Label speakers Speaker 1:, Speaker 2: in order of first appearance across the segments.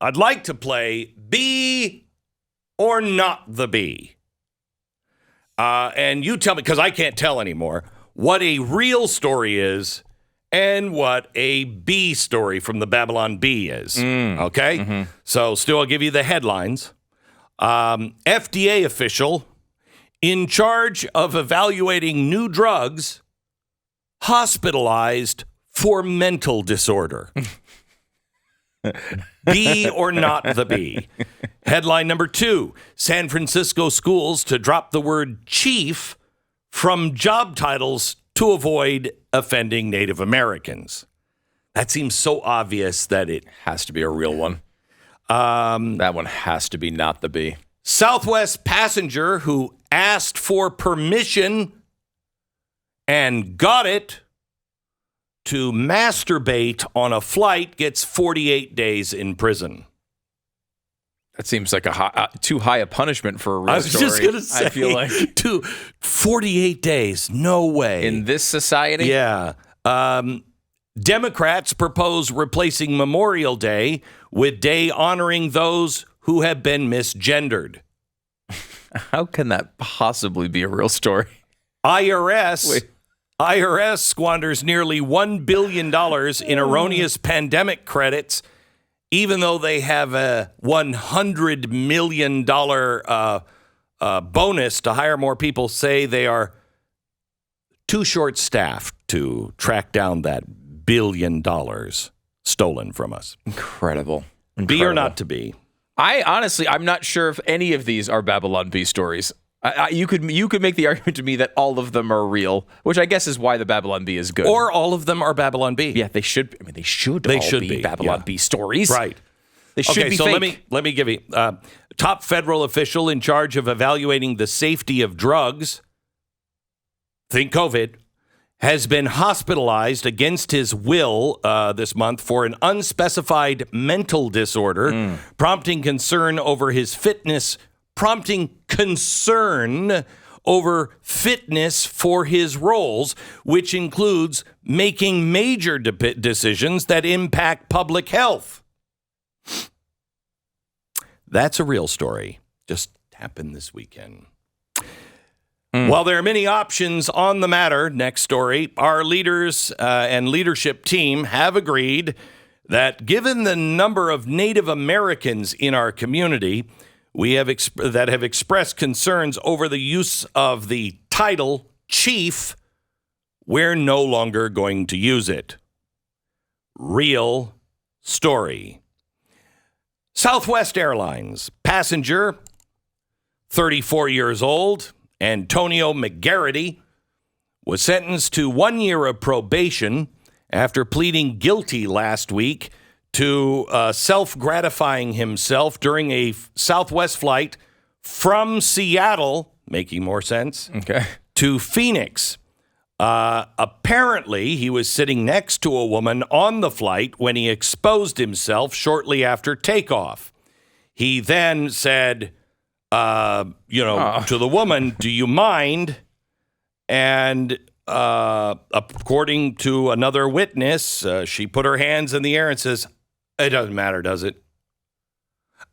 Speaker 1: I'd like to play Be or Not the Bee. And you tell me, because I can't tell anymore, what a real story is and what a B story from the Babylon Bee is. Okay? Mm-hmm. So, Stu, I'll give you the headlines. FDA official in charge of evaluating new drugs hospitalized for mental disorder. Be or not the bee. Headline number 2, San Francisco schools to drop the word chief from job titles to avoid offending Native Americans. That seems so obvious that it
Speaker 2: has to be a real one. That one has to be not the bee.
Speaker 1: Southwest passenger who asked for permission and got it to masturbate on a flight gets 48 days in prison.
Speaker 2: That seems like too high a punishment for a real story.
Speaker 1: I was just going to say,
Speaker 2: I feel like
Speaker 1: 48 days, no way.
Speaker 2: In this society?
Speaker 1: Yeah. Democrats propose replacing Memorial Day with day honoring those who have been misgendered.
Speaker 2: How can that possibly be a real story?
Speaker 1: IRS squanders nearly $1 billion in erroneous pandemic credits, even though they have a $100 million bonus to hire more people. Say they are too short-staffed to track down that $1 billion stolen from us.
Speaker 2: Incredible.
Speaker 1: Be or not to be?
Speaker 2: I'm not sure if any of these are Babylon Bee stories. You could make the argument to me that all of them are real, which I guess is why the Babylon Bee is good.
Speaker 1: Or all of them are Babylon Bee.
Speaker 2: Yeah, they should. I mean, they should be Babylon Bee stories,
Speaker 1: right?
Speaker 2: They should be
Speaker 1: so
Speaker 2: fake.
Speaker 1: let me give you top federal official in charge of evaluating the safety of drugs. Think COVID. Has been hospitalized against his will this month for an unspecified mental disorder, prompting concern over fitness for his roles, which includes making major decisions that impact public health. That's a real story. Just happened this weekend. While there are many options on the matter, next story, our leaders and leadership team have agreed that given the number of Native Americans in our community, that have expressed concerns over the use of the title chief, we're no longer going to use it. Real story. Southwest Airlines passenger, 34 years old, Antonio McGarity, was sentenced to 1 year of probation after pleading guilty last week to self-gratifying himself during a Southwest flight from Seattle, making more sense, to Phoenix. Apparently, he was sitting next to a woman on the flight when he exposed himself shortly after takeoff. He then said, to the woman, do you mind? And according to another witness, she put her hands in the air and says, it doesn't matter, does it?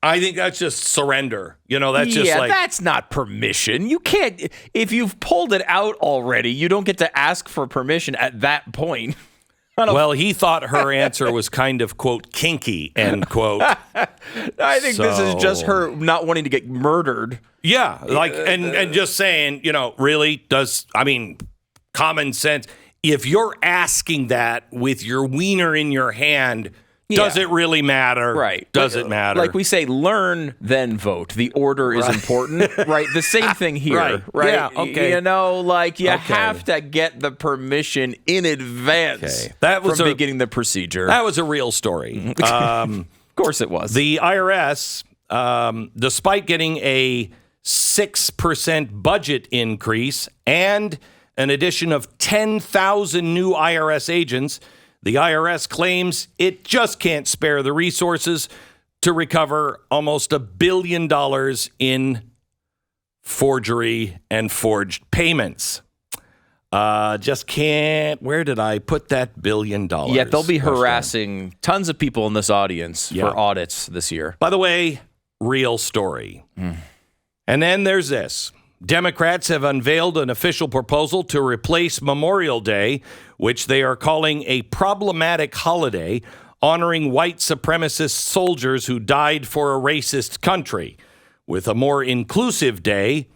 Speaker 1: I think that's just surrender. That's just like...
Speaker 2: that's not permission. You can't... If you've pulled it out already, you don't get to ask for permission at that point.
Speaker 1: Well, he thought her answer was kind of, quote, kinky, end quote.
Speaker 2: I think this is just her not wanting to get murdered.
Speaker 1: Yeah, and just saying, really common sense. If you're asking that with your wiener in your hand, does it really matter?
Speaker 2: Right.
Speaker 1: Does it matter?
Speaker 2: Like we say, learn, then vote. The order is important, right? The same thing here, right?
Speaker 1: Yeah, okay.
Speaker 2: You have to get the permission in advance from beginning the procedure.
Speaker 1: That was a real story.
Speaker 2: Of course it was.
Speaker 1: The IRS, despite getting a 6% budget increase and an addition of 10,000 new IRS agents, the IRS claims it just can't spare the resources to recover almost $1 billion in forgery and forged payments. Just can't. Where did I put that $1 billion?
Speaker 2: Yeah, they'll be harassing tons of people in this audience for audits this year.
Speaker 1: By the way, real story. And then there's this. Democrats have unveiled an official proposal to replace Memorial Day, which they are calling a problematic holiday, honoring white supremacist soldiers who died for a racist country, with a more inclusive day,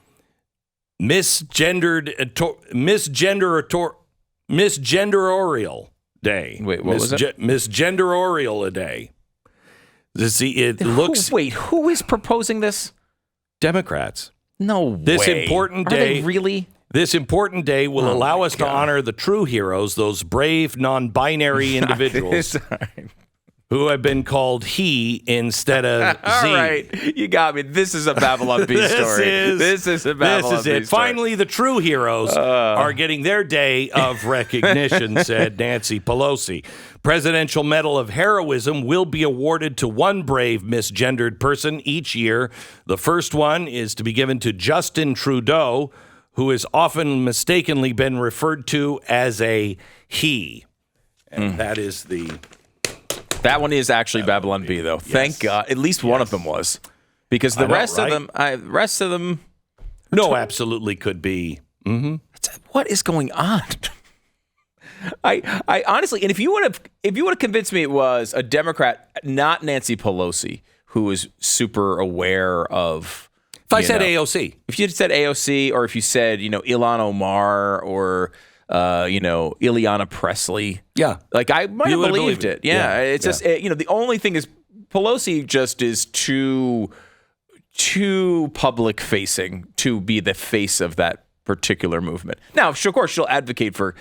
Speaker 1: misgenderorial day.
Speaker 2: Wait, what was it?
Speaker 1: Misgenderorial day.
Speaker 2: Who is proposing this?
Speaker 1: Democrats.
Speaker 2: No way.
Speaker 1: This important day.
Speaker 2: Are they really?
Speaker 1: This important day will allow us to honor the true heroes, those brave, non-binary individuals who have been called he instead of Z.
Speaker 2: All right. You got me. This is a Babylon Bee story. This is a Babylon Bee story.
Speaker 1: Finally, the true heroes are getting their day of recognition, said Nancy Pelosi. Presidential Medal of Heroism will be awarded to one brave misgendered person each year. The first one is to be given to Justin Trudeau, who has often mistakenly been referred to as a he. And that is the...
Speaker 2: That one is actually Babylon Bee, though. Yes. Thank God. At least one of them was. Because the rest of them...
Speaker 1: No, absolutely could be. Mm-hmm.
Speaker 2: What is going on? I honestly, and if you would have convinced me it was a Democrat, not Nancy Pelosi, who was super aware of...
Speaker 1: If I said AOC.
Speaker 2: If you had said AOC, or if you said, Ilhan Omar, or... Ileana Presley.
Speaker 1: Yeah.
Speaker 2: Like, I might have believed it. Yeah. It's just, the only thing is Pelosi just is too public facing to be the face of that particular movement. Now, of course, she'll advocate for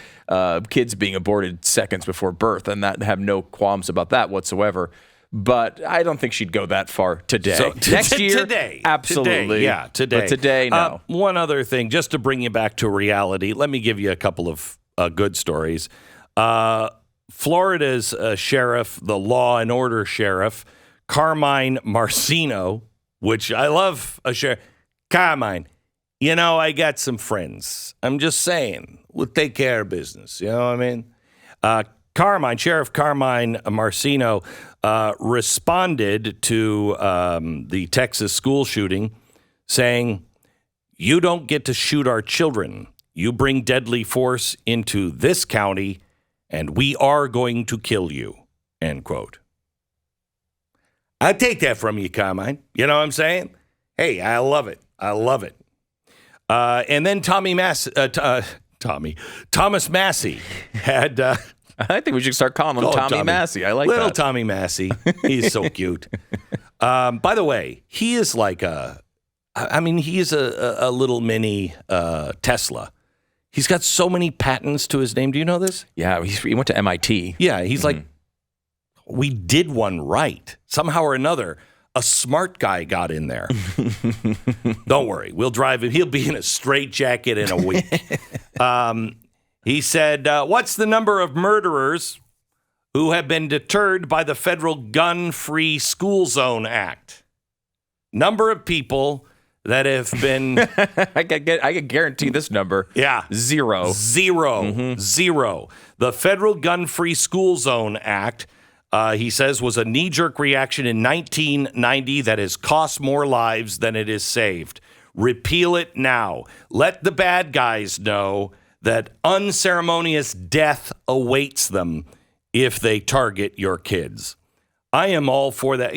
Speaker 2: kids being aborted seconds before birth and have no qualms about that whatsoever. But I don't think she'd go that far today.
Speaker 1: So,
Speaker 2: Next year,
Speaker 1: today.
Speaker 2: Absolutely.
Speaker 1: Today, today.
Speaker 2: But today, no.
Speaker 1: One other thing, just to bring you back to reality, let me give you a couple of good stories. Florida's sheriff, the law and order sheriff, Carmine Marcino, which I love a sheriff. Carmine, I got some friends. I'm just saying, we'll take care of business. You know what I mean? Sheriff Carmine Marcino responded to the Texas school shooting, saying, "You don't get to shoot our children. You bring deadly force into this county, and we are going to kill you," end quote. I take that from you, Carmine. You know what I'm saying? Hey, I love it. I love it. And then Thomas Massey had...
Speaker 2: I think we should start calling him Tommy Massey. I like
Speaker 1: Little
Speaker 2: that.
Speaker 1: Tommy Massey. He's so cute. By the way, he is like he's a little mini Tesla. He's got so many patents to his name. Do you know this?
Speaker 2: Yeah, he went to MIT.
Speaker 1: Yeah, he's like, we did one right. Somehow or another, a smart guy got in there. Don't worry. We'll drive him. He'll be in a straitjacket in a week. He said, what's the number of murderers who have been deterred by the federal Gun-Free School Zone Act? Number of people that have been...
Speaker 2: I can guarantee this number.
Speaker 1: Yeah.
Speaker 2: Zero.
Speaker 1: Zero. The federal Gun-Free School Zone Act, he says, was a knee-jerk reaction in 1990 that has cost more lives than it has saved. Repeal it now. Let the bad guys know that unceremonious death awaits them if they target your kids. I am all for that.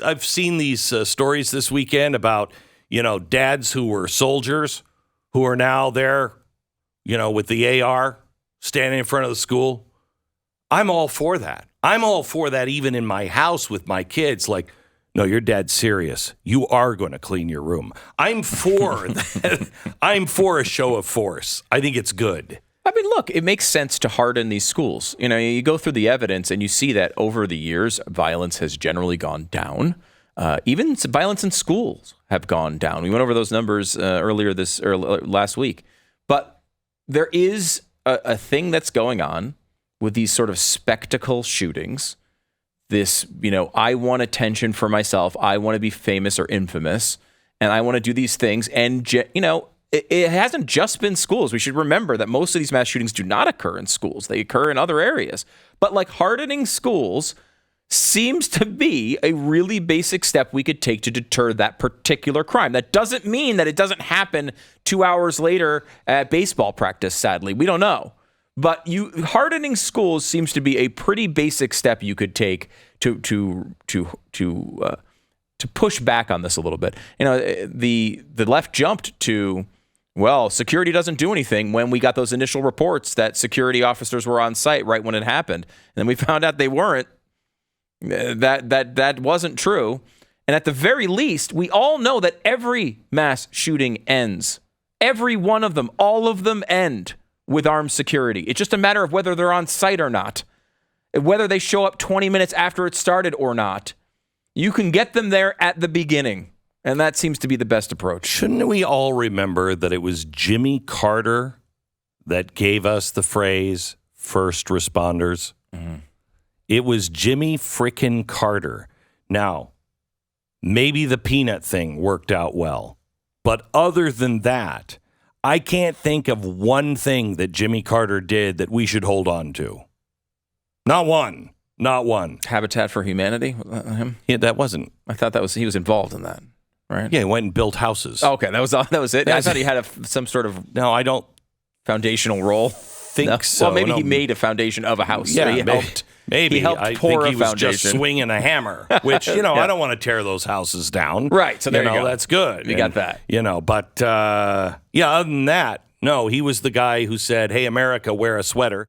Speaker 1: I've seen these stories this weekend about, dads who were soldiers who are now there, with the AR standing in front of the school. I'm all for that. I'm all for that even in my house with my kids. Like, no, your dad's serious. You are going to clean your room. I'm for that. I'm for a show of force. I think it's good.
Speaker 2: I mean, look, it makes sense to harden these schools. You go through the evidence and you see that over the years, violence has generally gone down. Even violence in schools have gone down. We went over those numbers earlier last week. But there is a thing that's going on with these sort of spectacle shootings. This, I want attention for myself. I want to be famous or infamous, and I want to do these things. And, it hasn't just been schools. We should remember that most of these mass shootings do not occur in schools. They occur in other areas. But like hardening schools seems to be a really basic step we could take to deter that particular crime. That doesn't mean that it doesn't happen 2 hours later at baseball practice, sadly. We don't know. But hardening schools seems to be a pretty basic step you could take to push back on this a little bit. You know, the left jumped to, well, security doesn't do anything when we got those initial reports that security officers were on site right when it happened. And then we found out they weren't. That wasn't true. And at the very least, we all know that every mass shooting ends. Every one of them, all of them end with armed security. It's just a matter of whether they're on site or not, whether they show up 20 minutes after it started or not. You can get them there at the beginning, and that seems to be the best approach.
Speaker 1: Shouldn't we all remember that it was Jimmy Carter that gave us the phrase first responders? Mm-hmm. It was Jimmy frickin' Carter. Now, maybe the peanut thing worked out well, but other than that, I can't think of one thing that Jimmy Carter did that we should hold on to. Not one. Not one.
Speaker 2: Habitat for Humanity? Was that him?
Speaker 1: Yeah, that wasn't.
Speaker 2: I thought he was involved in that, right?
Speaker 1: Yeah, he went and built houses.
Speaker 2: Oh, okay, that was it. I thought he had some sort of
Speaker 1: no, I don't
Speaker 2: foundational role.
Speaker 1: Think so.
Speaker 2: Well, maybe he made a foundation of a house.
Speaker 1: Yeah,
Speaker 2: so he helped.
Speaker 1: Maybe.
Speaker 2: He helped
Speaker 1: I
Speaker 2: pour
Speaker 1: think he
Speaker 2: a
Speaker 1: was
Speaker 2: foundation.
Speaker 1: just swinging a hammer, which, yeah. I don't want to tear those houses down.
Speaker 2: Right, so there you go.
Speaker 1: That's good.
Speaker 2: You got that.
Speaker 1: But other than that, no, he was the guy who said, hey, America, wear a sweater.